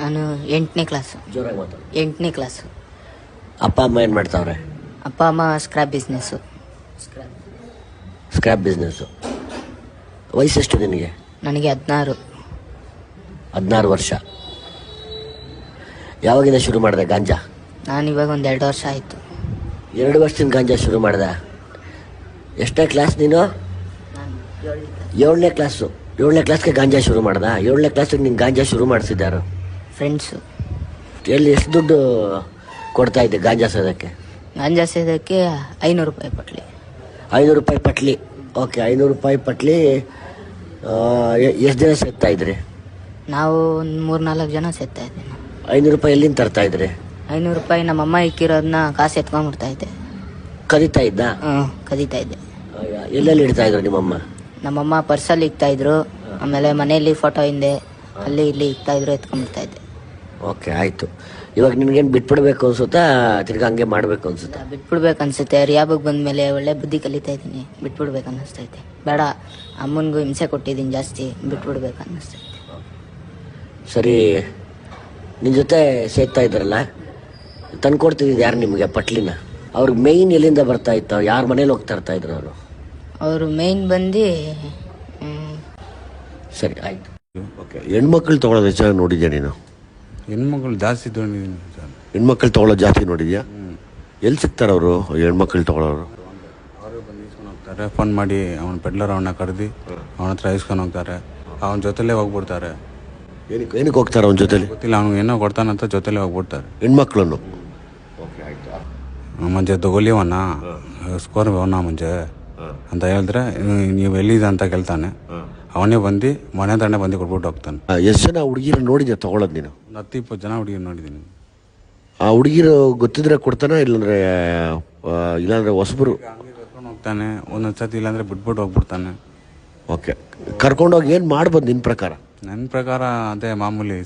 ನಾನು 8ನೇ ಕ್ಲಾಸು. ಜೋರಾಗಿ ಮಾತಾಡು. 8ನೇ ಕ್ಲಾಸು. ಅಪ್ಪ ಅಮ್ಮ ಏನು ಮಾಡ್ತಾವ್ರೆ? ಅಪ್ಪ ಅಮ್ಮ ಸ್ಕ್ರಾಪ್ ಬಿಸ್ನೆಸ್ಸು. Scrap business. ವಯಸ್ಸೆಷ್ಟು ನಿನಗೆ? ನನಗೆ 16. 16 ವರ್ಷ. ಯಾವಾಗಿಂದ ಶುರು ಮಾಡಿದೆ ಗಾಂಜಾ? ನಾನು ಇವಾಗ ಒಂದು 2 ವರ್ಷ ಆಯಿತು. 2 ವರ್ಷದಿಂದ ಗಾಂಜಾ ಶುರು ಮಾಡಿದೆ. ಎಷ್ಟನೇ ಕ್ಲಾಸ್ ನೀನು? 7ನೇ ಕ್ಲಾಸು. 7ನೇ ಕ್ಲಾಸ್ಗೆ ಗಾಂಜಾ ಶುರು ಮಾಡ್ದ? 7ನೇ ಕ್ಲಾಸಿಗೆ ನಿಂಗೆ ಗಾಂಜಾ ಶುರು ಮಾಡಿಸಿದ್ದಾರು? ಫ್ರೆಂಡ್ಸು. ಎಲ್ಲಿ ಎಷ್ಟು ದುಡ್ಡು ಕೊಡ್ತಾ ಇದ್ದೆ ಗಾಂಜಾ ಸೇದಕ್ಕೆ? ಗಾಂಜಾ ಸೇದಕ್ಕೆ 500 ರೂಪಾಯಿ ಪಟ್ಲಿ. 500 ರೂಪಾಯಿ ಪಟ್ಲಿ. ಓಕೆ, 500 ರೂಪಾಯಿ ಪಟ್ಲಿ. ಎಷ್ಟು ಜನ ಸೇರ್ತಾ ಇದ್ರಿ? ನಾವು ಒಂದು 3-4 ಜನ ಸೇರ್ತಾ ಇದ್ದೆ. 500 ರೂಪಾಯಿ ಎಲ್ಲಿಂದ ತರ್ತಾ ಇದ್ರಿ? 500 ರೂಪಾಯಿ ನಮ್ಮಮ್ಮ ಇಕ್ಕಿರೋದನ್ನ ಕಾಸು ಎತ್ಕೊಂಡ್ಬಿಡ್ತಾ ಇದ್ದೆ. ಕದೀತಾ ಇದ್ದ? ಕದೀತಾ ಇದ್ದೆ. ಎಲ್ಲೆಲ್ಲಿ ಇಡ್ತಾ ಇದ್ರು ನಿಮ್ಮಮ್ಮ? ನಮ್ಮಮ್ಮ ಪರ್ಸಲ್ಲಿ ಇಕ್ತಾ ಇದ್ರು, ಆಮೇಲೆ ಮನೆಯಲ್ಲಿ ಫೋಟೋ ಹಿಂದೆ ಅಲ್ಲಿ ಇಲ್ಲಿ ಇಕ್ತಾ ಇದ್ರು, ಎತ್ಕೊಂಡ್ಬಿಡ್ತಾ ಇದ್ದೆ. ಓಕೆ, ಆಯಿತು. ಇವಾಗ ನಿನ್ಗೇನು ಬಿಟ್ಬಿಡ್ಬೇಕು ಅನ್ಸುತ್ತಾ, ತಿರ್ಗಿ ಹಂಗೆ ಮಾಡಬೇಕು ಅನ್ಸುತ್ತಾ? ಬಿಟ್ಬಿಡ್ಬೇಕು ಅನ್ಸುತ್ತೆ. ರಿಯಾಬಗ್ ಬಂದಮೇಲೆ ಒಳ್ಳೆ ಬುದ್ಧಿ ಕಲಿತಾ ಇದ್ದೀನಿ. ಬಿಟ್ಬಿಡ್ಬೇಕು ಅನ್ನಿಸ್ತೈತೆ. ಬೇಡ, ಅಮ್ಮನಿಗೂ ಹಿಂಸೆ ಕೊಟ್ಟಿದ್ದೀನಿ ಜಾಸ್ತಿ, ಬಿಟ್ಬಿಡ್ಬೇಕು ಅನ್ನಿಸ್ತೈತೆ. ಸರಿ, ನಿನ್ನ ಜೊತೆ ಸೇರ್ತಾ ಇದ್ರಲ್ಲ, ತಂದ್ಕೊಡ್ತಿದ್ದು ಯಾರು ನಿಮಗೆ ಪಟ್ಲಿನ? ಅವ್ರಿಗೆ ಮೇಯ್ನ್ ಎಲ್ಲಿಂದ ಬರ್ತಾ ಇತ್ತು? ಯಾರ ಮನೇಲಿ ಹೋಗ್ತಾ ಇರ್ತಾ ಇದ್ರು ಅವರು? ಅವರು ಮೇಯ್ನ್ ಬಂದು ಸರಿ, ಆಯಿತು. ಓಕೆ, ಹೆಣ್ಮಕ್ಳು ತೊಗೊಳೋದು ಹೆಚ್ಚಾಗಿ ನೋಡಿದ್ಯಾ ನೀನು? ಹೆಣ್ಮಕ್ಳು ಜಾಸ್ತಿ ತೊಗೊಂಡಿದ್ದೀನಿ ಸರ್. ಹೆಣ್ಮಕ್ಳು ತೊಗೊಳೋದು ಜಾಸ್ತಿ ನೋಡಿದ್ಯಾ? ಎಲ್ಲಿ ಸಿಗ್ತಾರೆ ಅವರು ಹೆಣ್ಮಕ್ಳು ತೊಗೊಳೋರು? ಅವರು ಬಂದು ಇಸ್ಕೊಂಡು ಹೋಗ್ತಾರೆ. ಫೋನ್ ಮಾಡಿ ಅವನ ಪೆಡ್ಲರ್ ಅವನ್ನ ಕರೆದು ಅವನ ಹತ್ರ ಇಸ್ಕೊಂಡು ಹೋಗ್ತಾರೆ. ಅವನ ಜೊತೆಲೇ ಹೋಗ್ಬಿಡ್ತಾರೆ. ಏನಕ್ಕೆ ಹೋಗ್ತಾರೆ ಅವನ ಜೊತೆಲಿ? ಗೊತ್ತಿಲ್ಲ, ಅವ್ನಿಗೆ ಏನೋ ಕೊಡ್ತಾನಂತ ಜೊತೆಲೇ ಹೋಗ್ಬಿಡ್ತಾರೆ ಹೆಣ್ಮಕ್ಳನ್ನು. ಮುಂಚೆ ತಗೊಲಿವಣ್ಣ ಸ್ಕೋರ್ ಅವನ ಮುಂಚೆ ಅಂತ ಹೇಳಿದ್ರೆ, ನೀವು ಎಲ್ಲಿದೆ ಅಂತ ಕೇಳ್ತಾನೆ. ಅವನೇ ಬಂದು ಮನೆ ತಾನೇ ಬಂದು ಕೊಟ್ಬಿಟ್ಟು ಹೋಗ್ತಾನೆ. ಎಷ್ಟು ಜನ ಹುಡುಗಿರ ನೋಡಿದ್ಯಾ ತೊಗೊಳೋದು ನೀನು? 10-20 ಜನ ಹುಡುಗಿ ನೋಡಿದ್ದೀನಿ. ಆ ಹುಡುಗಿರು ಗೊತ್ತಿದ್ರೆ ಕೊಡ್ತಾನ, ಇಲ್ಲಾಂದ್ರೆ ಹೊಸಬರು ಹಂಗೆ ಕರ್ಕೊಂಡು ಹೋಗ್ತಾನೆ. ಒಂದೊಂದು ಸತಿ ಇಲ್ಲಾಂದ್ರೆ ಬಿಟ್ಬಿಟ್ಟು ಹೋಗ್ಬಿಡ್ತಾನೆ. ಓಕೆ, ಕರ್ಕೊಂಡೋಗಿ ಏನು ಮಾಡ್ಬೋದು ನಿನ್ನ ಪ್ರಕಾರ? ನನ್ನ ಪ್ರಕಾರ ಅದೇ ಮಾಮೂಲಿ